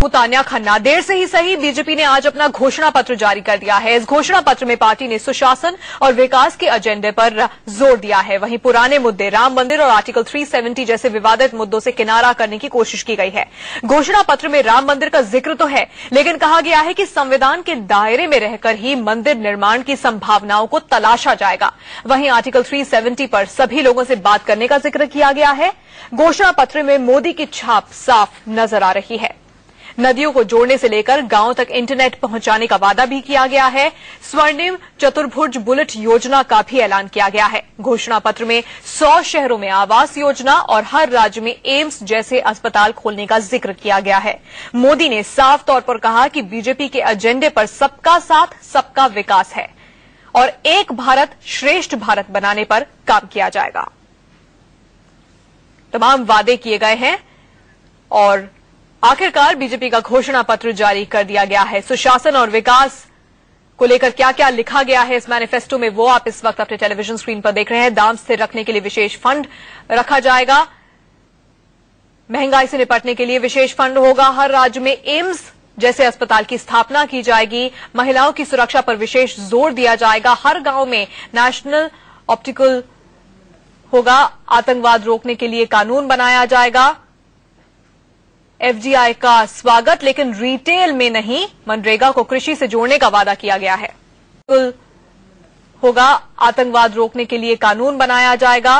तान्या खन्ना, देर से ही सही बीजेपी ने आज अपना घोषणा पत्र जारी कर दिया है। इस घोषणा पत्र में पार्टी ने सुशासन और विकास के एजेंडे पर जोर दिया है। वहीं पुराने मुद्दे राम मंदिर और आर्टिकल 370 जैसे विवादित मुद्दों से किनारा करने की कोशिश की गई है। घोषणा पत्र में राम मंदिर का जिक्र तो है, लेकिन कहा गया है कि संविधान के दायरे में रहकर ही मंदिर निर्माण की संभावनाओं को तलाशा जाएगा। वहीं आर्टिकल 370 पर सभी लोगों से बात करने का जिक्र किया गया है। घोषणा पत्र में मोदी की छाप साफ नजर आ रही है। नदियों को जोड़ने से लेकर गांवों तक इंटरनेट पहुंचाने का वादा भी किया गया है। स्वर्णिम चतुर्भुज बुलेट योजना का भी ऐलान किया गया है। घोषणा पत्र में 100 शहरों में आवास योजना और हर राज्य में एम्स जैसे अस्पताल खोलने का जिक्र किया गया है। मोदी ने साफ तौर पर कहा कि बीजेपी के एजेंडे पर सबका साथ, सबका विकास है और एक भारत श्रेष्ठ भारत बनाने पर काम किया जाएगा। तमाम वादे किए गए हैं और आखिरकार बीजेपी का घोषणा पत्र जारी कर दिया गया है। सुशासन और विकास को लेकर क्या क्या लिखा गया है इस मैनिफेस्टो में, वो आप इस वक्त अपने टेलीविजन स्क्रीन पर देख रहे हैं। दाम स्थिर रखने के लिए विशेष फंड रखा जाएगा। महंगाई से निपटने के लिए विशेष फंड होगा। हर राज्य में एम्स जैसे अस्पताल की स्थापना की जाएगी। महिलाओं की सुरक्षा पर विशेष जोर दिया जाएगा। हर गांव में नेशनल ऑप्टिकल होगा। आतंकवाद रोकने के लिए कानून बनाया जाएगा। एफडीआई का स्वागत, लेकिन रिटेल में नहीं। मनरेगा को कृषि से जोड़ने का वादा किया गया है। होगा। आतंकवाद रोकने के लिए कानून बनाया जाएगा।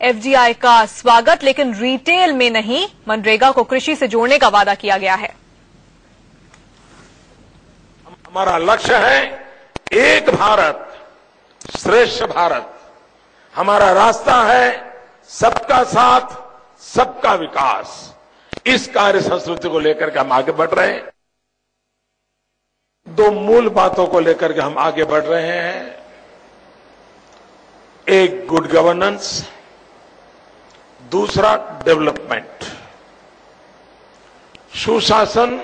एफडीआई का स्वागत, लेकिन रिटेल में नहीं। मनरेगा को कृषि से जोड़ने का वादा किया गया है। हमारा लक्ष्य है एक भारत श्रेष्ठ भारत। हमारा रास्ता है सबका साथ, सबका विकास। इस कार्य संस्कृति को लेकर के हम आगे बढ़ रहे हैं। दो मूल बातों को लेकर के हम आगे बढ़ रहे हैं। एक गुड गवर्नेंस, दूसरा डेवलपमेंट। सुशासन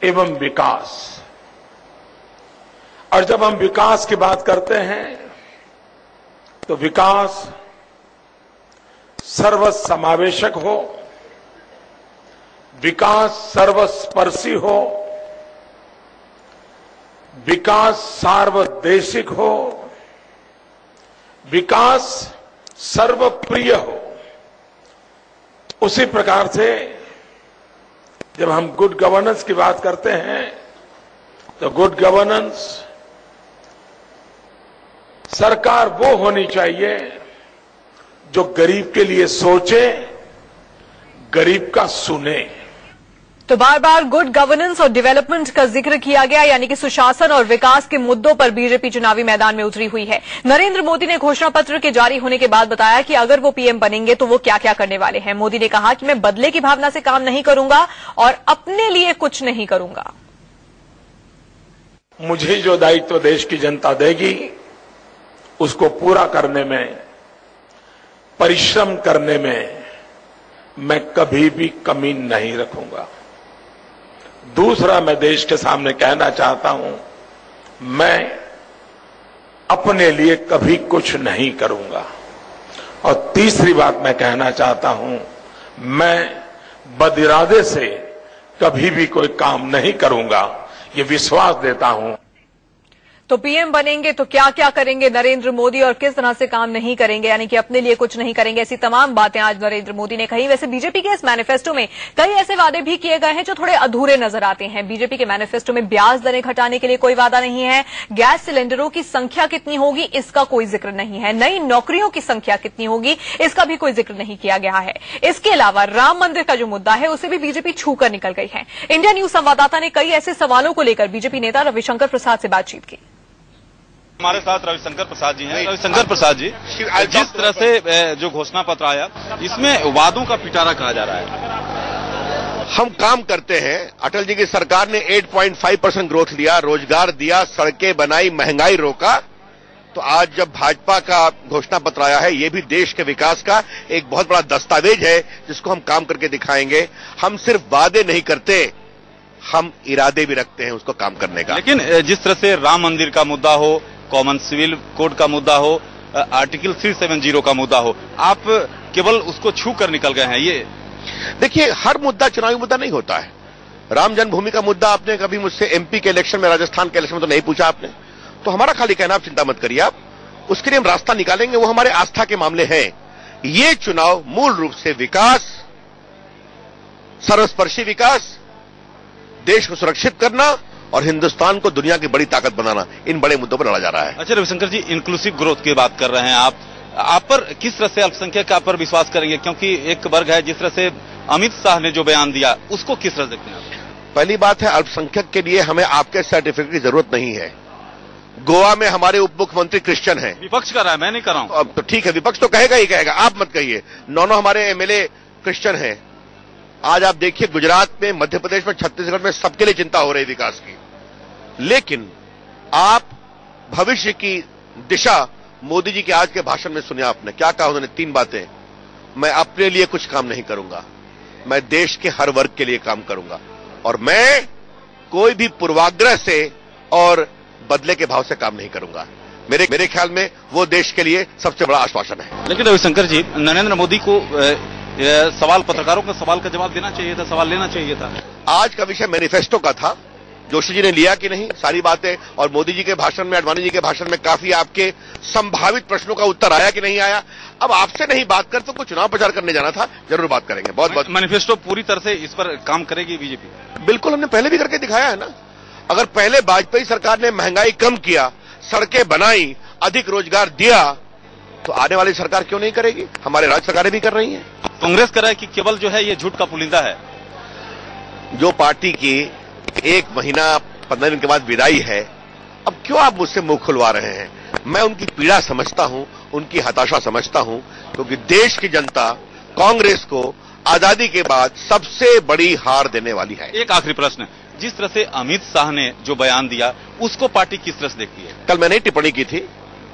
एवं विकास। और जब हम विकास की बात करते हैं तो विकास सर्वसमावेशक हो, विकास सर्वस्पर्शी हो, विकास सार्वदेशिक हो, विकास सर्वप्रिय हो। उसी प्रकार से जब हम गुड गवर्नेंस की बात करते हैं तो गुड गवर्नेंस सरकार वो होनी चाहिए जो गरीब के लिए सोचे, गरीब का सुने। तो बार बार गुड गवर्नेंस और डेवलपमेंट का जिक्र किया गया, यानी कि सुशासन और विकास के मुद्दों पर बीजेपी चुनावी मैदान में उतरी हुई है। नरेंद्र मोदी ने घोषणा पत्र के जारी होने के बाद बताया कि अगर वो पीएम बनेंगे तो वो क्या क्या करने वाले हैं। मोदी ने कहा कि मैं बदले की भावना से काम नहीं करूंगा और अपने लिए कुछ नहीं करूंगा। मुझे जो दायित्व देश की जनता देगी उसको पूरा करने में, परिश्रम करने में मैं कभी भी कमी नहीं रखूंगा। दूसरा, मैं देश के सामने कहना चाहता हूं, मैं अपने लिए कभी कुछ नहीं करूंगा। और तीसरी बात मैं कहना चाहता हूं, मैं बदिरादे से कभी भी कोई काम नहीं करूंगा। ये विश्वास देता हूं। तो पीएम बनेंगे तो क्या क्या करेंगे नरेंद्र मोदी और किस तरह से काम नहीं करेंगे, यानी कि अपने लिए कुछ नहीं करेंगे, ऐसी तमाम बातें आज नरेंद्र मोदी ने कही। वैसे बीजेपी के इस मैनिफेस्टो में कई ऐसे वादे भी किए गए हैं जो थोड़े अधूरे नजर आते हैं। बीजेपी के मैनिफेस्टो में ब्याज दरें घटाने के लिए कोई वादा नहीं है। गैस सिलेंडरों की संख्या कितनी होगी, इसका कोई जिक्र नहीं है। नई नौकरियों की संख्या कितनी होगी, इसका भी कोई जिक्र नहीं किया गया है। इसके अलावा राम मंदिर का जो मुद्दा है उसे भी बीजेपी छूकर निकल गई है। इंडिया न्यूज संवाददाता ने कई ऐसे सवालों को लेकर बीजेपी नेता रविशंकर प्रसाद से बातचीत की। हमारे साथ रविशंकर प्रसाद जी हैं। रविशंकर प्रसाद जी, जिस तरह से जो घोषणा पत्र आया इसमें वादों का पिटारा कहा जा रहा है। हम काम करते हैं। अटल जी की सरकार ने 8.5% ग्रोथ दिया, रोजगार दिया, सड़कें बनाई, महंगाई रोका। तो आज जब भाजपा का घोषणा पत्र आया है, ये भी देश के विकास का एक बहुत बड़ा दस्तावेज है जिसको हम काम करके दिखाएंगे। हम सिर्फ वादे नहीं करते, हम इरादे भी रखते हैं उसको काम करने का। लेकिन जिस तरह से राम मंदिर का मुद्दा हो, कॉमन सिविल कोड का मुद्दा हो, आर्टिकल 370 का मुद्दा हो, आप केवल उसको छू कर निकल गए हैं। ये देखिए, हर मुद्दा चुनावी मुद्दा नहीं होता है। राम जन्मभूमि का मुद्दा आपने कभी मुझसे एमपी के इलेक्शन में, राजस्थान के इलेक्शन में तो नहीं पूछा आपने। तो हमारा खाली कहना, आप चिंता मत करिए, आप उसके लिए हम रास्ता निकालेंगे। वो हमारे आस्था के मामले हैं। ये चुनाव मूल रूप से विकास, सर्वस्पर्शी विकास, देश को सुरक्षित करना और हिंदुस्तान को दुनिया की बड़ी ताकत बनाना, इन बड़े मुद्दों पर लड़ा जा रहा है। अच्छा रविशंकर जी, इंक्लूसिव ग्रोथ की बात कर रहे हैं आप पर किस तरह से अल्पसंख्यक आप पर विश्वास करेंगे? क्योंकि एक वर्ग है, जिस तरह से अमित शाह ने जो बयान दिया उसको किस तरह देखते हैं आप? पहली बात है, अल्पसंख्यक के लिए हमें आपके सर्टिफिकेट की जरूरत नहीं है। गोवा में हमारे उप मुख्यमंत्री क्रिश्चियन हैं। विपक्ष कर रहा है, मैं नहीं कर रहा हूं। अब तो ठीक है, विपक्ष तो कहेगा ही कहेगा, आप मत कहिए। 9 हमारे एमएलए क्रिश्चियन हैं। आज आप देखिए, गुजरात में, मध्य प्रदेश में, छत्तीसगढ़ में सबके लिए चिंता हो रही है विकास की। लेकिन आप भविष्य की दिशा मोदी जी के आज के भाषण में सुनिए आपने क्या कहा। उन्होंने 3 बातें। मैं अपने लिए कुछ काम नहीं करूंगा, मैं देश के हर वर्ग के लिए काम करूंगा, और मैं कोई भी पूर्वाग्रह से और बदले के भाव से काम नहीं करूंगा। मेरे ख्याल में वो देश के लिए सबसे बड़ा आश्वासन है। लेकिन रविशंकर जी, नरेंद्र मोदी को सवाल, पत्रकारों का सवाल का जवाब देना चाहिए था, सवाल लेना चाहिए था। आज का विषय मैनिफेस्टो का था। जोशी जी ने लिया कि नहीं सारी बातें, और मोदी जी के भाषण में, अडवाणी जी के भाषण में काफी आपके संभावित प्रश्नों का उत्तर आया कि नहीं आया। अब आपसे नहीं बात कर तो कोई चुनाव प्रचार करने जाना था, जरूर बात करेंगे। बहुत बहुत मैनिफेस्टो पूरी तरह से इस पर काम करेगी बीजेपी? बिल्कुल, हमने पहले भी करके दिखाया है ना। अगर पहले वाजपेयी सरकार ने महंगाई कम किया, सड़कें बनाई, अधिक रोजगार दिया, तो आने वाली सरकार क्यों नहीं करेगी? हमारे राज्य सरकारें भी कर रही हैं। कांग्रेस कह रहा है कि केवल जो है ये झूठ का पुलिंदा है। जो पार्टी की 1 महीना 15 दिन के बाद विदाई है, अब क्यों आप मुझसे मुंह खुलवा रहे हैं? मैं उनकी पीड़ा समझता हूं, उनकी हताशा समझता हूं, क्योंकि देश की जनता कांग्रेस को आजादी के बाद सबसे बड़ी हार देने वाली है। एक आखिरी प्रश्न, जिस तरह से अमित शाह ने जो बयान दिया उसको पार्टी किस तरह से देखती है? कल मैंने टिप्पणी की थी।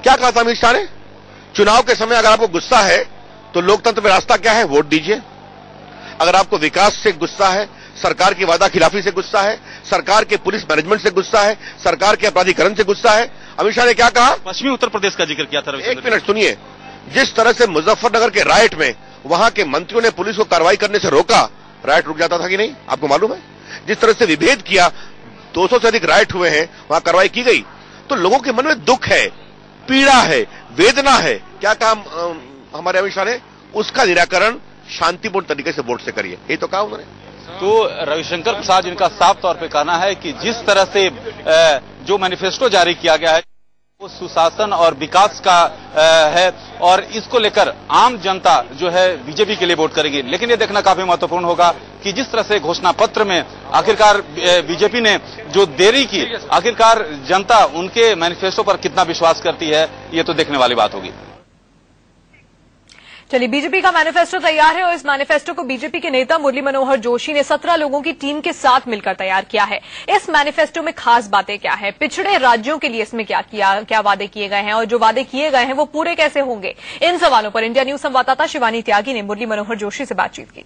क्या कहा था अमित शाह ने? चुनाव के समय अगर आपको गुस्सा है तो लोकतंत्र में रास्ता क्या है? वोट दीजिए। अगर आपको विकास से गुस्सा है, सरकार की वादा खिलाफी से गुस्सा है, सरकार के पुलिस मैनेजमेंट से गुस्सा है, सरकार के अपराधीकरण से गुस्सा है, अमित शाह ने क्या कहा? पश्चिमी उत्तर प्रदेश का जिक्र किया था। 1 मिनट सुनिए। जिस तरह से मुजफ्फरनगर के राइट में वहां के मंत्रियों ने पुलिस को कार्रवाई करने से रोका, राइट रुक जाता था कि नहीं? आपको मालूम है? जिस तरह से विभेद किया, 200 से अधिक राइट हुए हैं, वहां कार्रवाई की गई। तो लोगों के मन में दुख है, पीड़ा है, वेदना है। क्या कहा हमारे अमित शाह ने? उसका निराकरण शांतिपूर्ण तरीके से वोट से करिए, यही तो कहा उन्होंने। तो रविशंकर प्रसाद जिनका साफ तौर पे कहना है कि जिस तरह से जो मैनिफेस्टो जारी किया गया है वो सुशासन और विकास का है, और इसको लेकर आम जनता जो है बीजेपी के लिए वोट करेगी। लेकिन ये देखना काफी महत्वपूर्ण होगा कि जिस तरह से घोषणा पत्र में आखिरकार बीजेपी ने जो देरी की, आखिरकार जनता उनके मैनिफेस्टो पर कितना विश्वास करती है, ये तो देखने वाली बात होगी। चलिए, बीजेपी का मैनिफेस्टो तैयार है और इस मैनिफेस्टो को बीजेपी के नेता मुरली मनोहर जोशी ने 17 लोगों की टीम के साथ मिलकर तैयार किया है। इस मैनिफेस्टो में खास बातें क्या है, पिछड़े राज्यों के लिए इसमें क्या वादे किए गए हैं और जो वादे किए गए हैं वो पूरे कैसे होंगे, इन सवालों पर इंडिया न्यूज संवाददाता शिवानी त्यागी ने मुरली मनोहर जोशी से बातचीत की।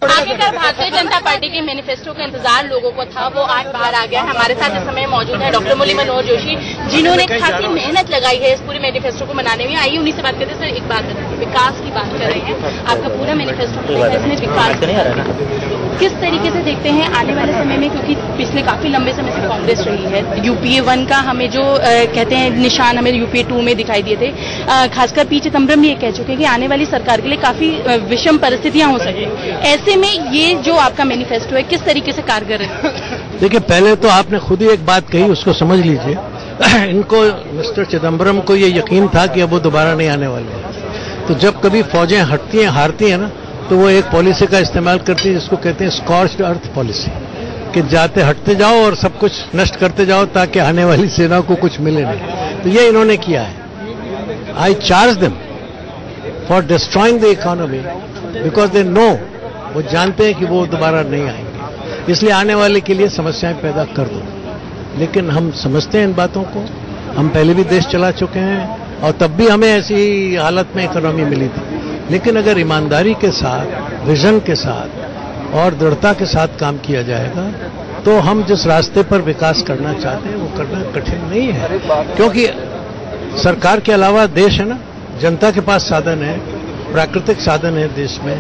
आखिरकार भारतीय जनता पार्टी के मैनिफेस्टो का इंतजार लोगों को था, वो आज बाहर आ गया है। हमारे साथ इस समय मौजूद है डॉक्टर मुरली मनोहर जोशी, जिन्होंने खासी मेहनत लगाई है इस पूरे मैनिफेस्टो को बनाने में। आइए उन्हीं से बात करते हैं। सर, एक बात बताइए, विकास की बात कर रहे हैं, आपका पूरा मैनिफेस्टो है, इसमें विकास किस तरीके से देखते हैं आने वाले समय में? क्योंकि पिछले काफी लंबे समय से कांग्रेस रही है। यूपीए 1 का हमें जो कहते हैं निशान हमें यूपीए 2 में दिखाई दिए थे। खासकर पी चिदम्बरम भी ये कह चुके हैं कि आने वाली सरकार के लिए काफी विषम परिस्थितियां हो सकती हैं। ऐसे में ये जो आपका मैनिफेस्टो है किस तरीके से कारगर है? देखिए, पहले तो आपने खुद ही एक बात कही, उसको समझ लीजिए। इनको, मिस्टर चिदम्बरम को ये यकीन था कि अब वो दोबारा नहीं आने वाले हैं। तो जब कभी फौजें हटती हैं, हारती हैं ना, तो वो एक पॉलिसी का इस्तेमाल करती है जिसको कहते हैं स्कॉर्च्ड अर्थ पॉलिसी, कि जाते हटते जाओ और सब कुछ नष्ट करते जाओ ताकि आने वाली सेना को कुछ मिले नहीं। तो ये इन्होंने किया है। आई charge them for destroying the economy because they know, वो जानते हैं कि वो दोबारा नहीं आएंगे, इसलिए आने वाले के लिए समस्याएं पैदा कर दो। लेकिन हम समझते हैं इन बातों को, हम पहले भी देश चला चुके हैं और तब भी हमें ऐसी हालत में इकोनॉमी मिली थी। लेकिन अगर ईमानदारी के साथ, विजन के साथ और दृढ़ता के साथ काम किया जाएगा तो हम जिस रास्ते पर विकास करना चाहते हैं वो करना कठिन नहीं है, क्योंकि सरकार के अलावा देश है ना, जनता के पास साधन है प्राकृतिक साधन है देश में,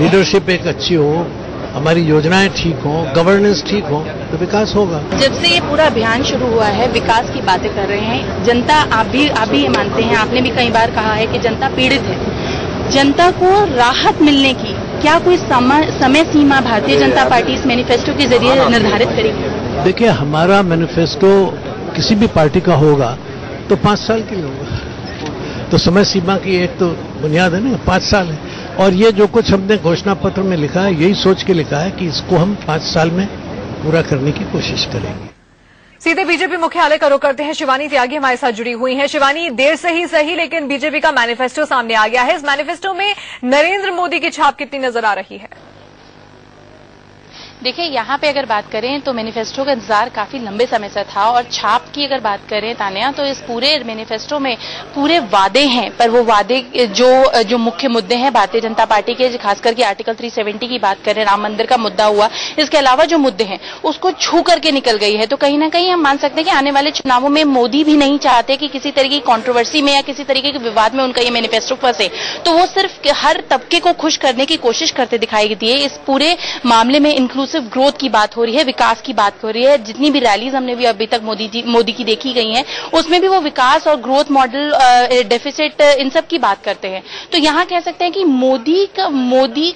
लीडरशिप एक अच्छी हो, हमारी योजनाएं ठीक हों, गवर्नेंस ठीक हो, तो विकास होगा। जब से ये पूरा अभियान शुरू हुआ है, विकास की बातें कर रहे हैं जनता। आप भी ये मानते हैं, आपने भी कई बार कहा है कि जनता पीड़ित है। जनता को राहत मिलने की क्या कोई समय सीमा भारतीय जनता पार्टी इस मैनिफेस्टो के जरिए निर्धारित करेगी? देखिए, हमारा मैनिफेस्टो किसी भी पार्टी का होगा तो 5 साल के लिए होगा, तो समय सीमा की एक तो बुनियाद है ना, 5 साल है। और ये जो कुछ हमने घोषणा पत्र में लिखा है, यही सोच के लिखा है कि इसको हम 5 साल में पूरा करने की कोशिश करेंगे। सीधे बीजेपी मुख्यालय का रुख करते हैं। शिवानी त्यागी हमारे साथ जुड़ी हुई हैं। शिवानी, देर से ही सही लेकिन बीजेपी का मैनिफेस्टो सामने आ गया है। इस मैनिफेस्टो में नरेंद्र मोदी की छाप कितनी नजर आ रही है? देखिए, यहाँ पे अगर बात करें तो मैनिफेस्टो का इंतजार काफी लंबे समय से था, और छाप की अगर बात करें तान्या, तो इस पूरे मैनिफेस्टो में पूरे वादे हैं, पर वो वादे जो मुख्य मुद्दे हैं भारतीय जनता पार्टी के, खासकर के आर्टिकल 370 की बात करें, राम मंदिर का मुद्दा हुआ, इसके अलावा जो मुद्दे हैं उसको छू करके निकल गई है। तो कहीं ना कहीं हम मान सकते हैं कि आने वाले चुनावों में मोदी भी नहीं चाहते कि किसी तरीके की कॉन्ट्रोवर्सी में या किसी तरीके के विवाद में उनका ये मैनिफेस्टो फंसे, तो वो सिर्फ हर तबके को खुश करने की कोशिश करते दिखाई दिए। इस पूरे मामले में इंक्लूसिव ग्रोथ की बात हो रही है, विकास की बात हो रही है। जितनी भी रैलीज हमने भी अभी तक मोदी की देखी गई हैं, उसमें भी वो विकास और ग्रोथ मॉडल, डेफिसिट, इन सब की बात करते हैं। तो यहाँ कह सकते हैं कि मोदी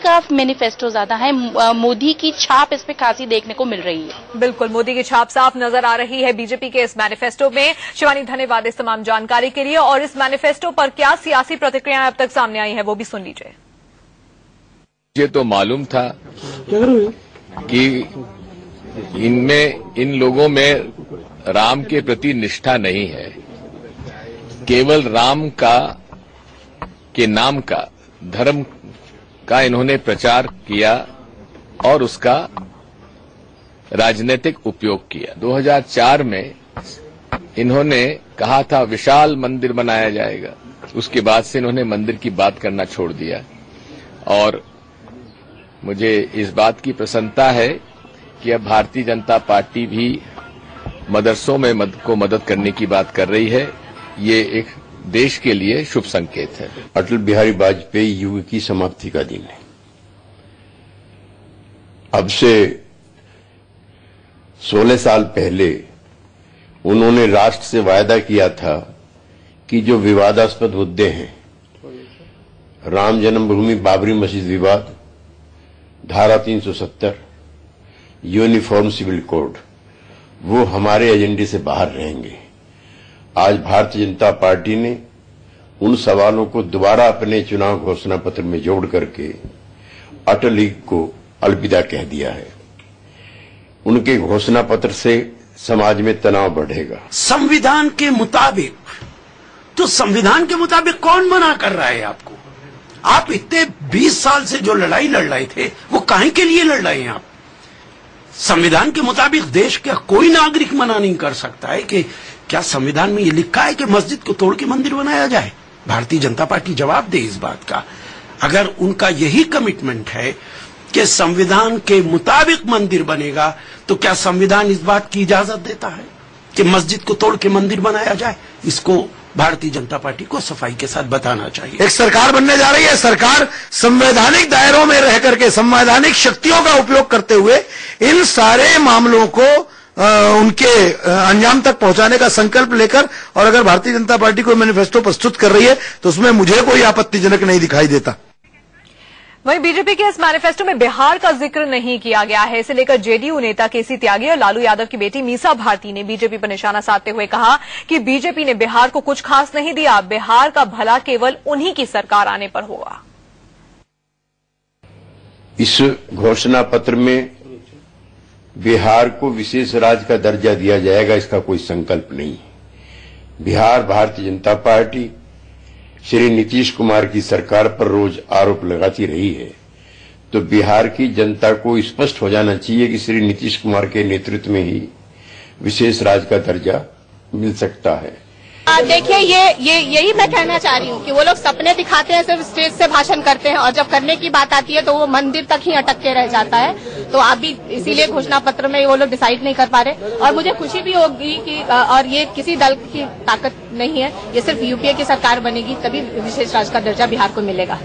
का मैनिफेस्टो ज्यादा है, मोदी की छाप इस पे खासी देखने को मिल रही है। बिल्कुल, मोदी की छाप साफ नजर आ रही है बीजेपी के इस मैनिफेस्टो में। शिवानी, धन्यवाद इस तमाम जानकारी के लिए। और इस मैनिफेस्टो पर क्या सियासी प्रतिक्रियाएं अब तक सामने आई हैं, वो भी सुन लीजिए। मुझे तो मालूम था कि इन लोगों में राम के प्रति निष्ठा नहीं है, केवल राम के नाम का, धर्म का इन्होंने प्रचार किया और उसका राजनीतिक उपयोग किया। 2004 में इन्होंने कहा था विशाल मंदिर बनाया जाएगा, उसके बाद से इन्होंने मंदिर की बात करना छोड़ दिया। और मुझे इस बात की प्रसन्नता है कि अब भारतीय जनता पार्टी भी मदरसों में मदद करने की बात कर रही है। ये एक देश के लिए शुभ संकेत है। अटल बिहारी वाजपेयी युग की समाप्ति का दिन है। अब से 16 साल पहले उन्होंने राष्ट्र से वायदा किया था कि जो विवादास्पद मुद्दे हैं, राम जन्मभूमि बाबरी मस्जिद विवाद, धारा 370, यूनिफॉर्म सिविल कोड, वो हमारे एजेंडे से बाहर रहेंगे। आज भारतीय जनता पार्टी ने उन सवालों को दोबारा अपने चुनाव घोषणा पत्र में जोड़ करके अटल लीग को अलविदा कह दिया है। उनके घोषणा पत्र से समाज में तनाव बढ़ेगा। संविधान के मुताबिक, तो संविधान के मुताबिक कौन मना कर रहा है आपको? आप इतने 20 साल से जो लड़ाई लड़ रहे थे, वो काहे के लिए लड़ रहे हैं आप? संविधान के मुताबिक देश का कोई नागरिक मना नहीं कर सकता है कि क्या संविधान में ये लिखा है कि मस्जिद को तोड़ के मंदिर बनाया जाए? भारतीय जनता पार्टी जवाब दे इस बात का। अगर उनका यही कमिटमेंट है कि संविधान के मुताबिक मंदिर बनेगा, तो क्या संविधान इस बात की इजाजत देता है कि मस्जिद को तोड़ के मंदिर बनाया जाए? इसको भारतीय जनता पार्टी को सफाई के साथ बताना चाहिए। एक सरकार बनने जा रही है। सरकार संवैधानिक दायरों में रह करके, संवैधानिक शक्तियों का उपयोग करते हुए इन सारे मामलों को उनके अंजाम तक पहुंचाने का संकल्प लेकर, और अगर भारतीय जनता पार्टी कोई मैनिफेस्टो प्रस्तुत कर रही है तो उसमें मुझे कोई आपत्तिजनक नहीं दिखाई देता। वहीं बीजेपी के इस मैनिफेस्टो में बिहार का जिक्र नहीं किया गया है। इसे लेकर जेडीयू नेता केसी त्यागी और लालू यादव की बेटी मीसा भारती ने बीजेपी पर निशाना साधते हुए कहा कि बीजेपी ने बिहार को कुछ खास नहीं दिया, बिहार का भला केवल उन्हीं की सरकार आने पर होगा। इस घोषणा पत्र में बिहार को विशेष राज्य का दर्जा दिया जाएगा, इसका कोई संकल्प नहीं है। बिहार भारतीय जनता पार्टी श्री नीतीश कुमार की सरकार पर रोज आरोप लगाती रही है, तो बिहार की जनता को स्पष्ट हो जाना चाहिए कि श्री नीतीश कुमार के नेतृत्व में ही विशेष राज्य का दर्जा मिल सकता है। देखिए, यही मैं कहना चाह रही हूँ कि वो लोग सपने दिखाते हैं, सिर्फ स्टेज से भाषण करते हैं, और जब करने की बात आती है तो वो मंदिर तक ही अटक के रह जाता है। तो आप भी इसीलिए घोषणा पत्र में वो लोग डिसाइड नहीं कर पा रहे। और मुझे खुशी भी होगी कि और ये किसी दल की ताकत नहीं है, ये सिर्फ यूपीए की सरकार बनेगी तभी विशेष राज्य का दर्जा बिहार को मिलेगा।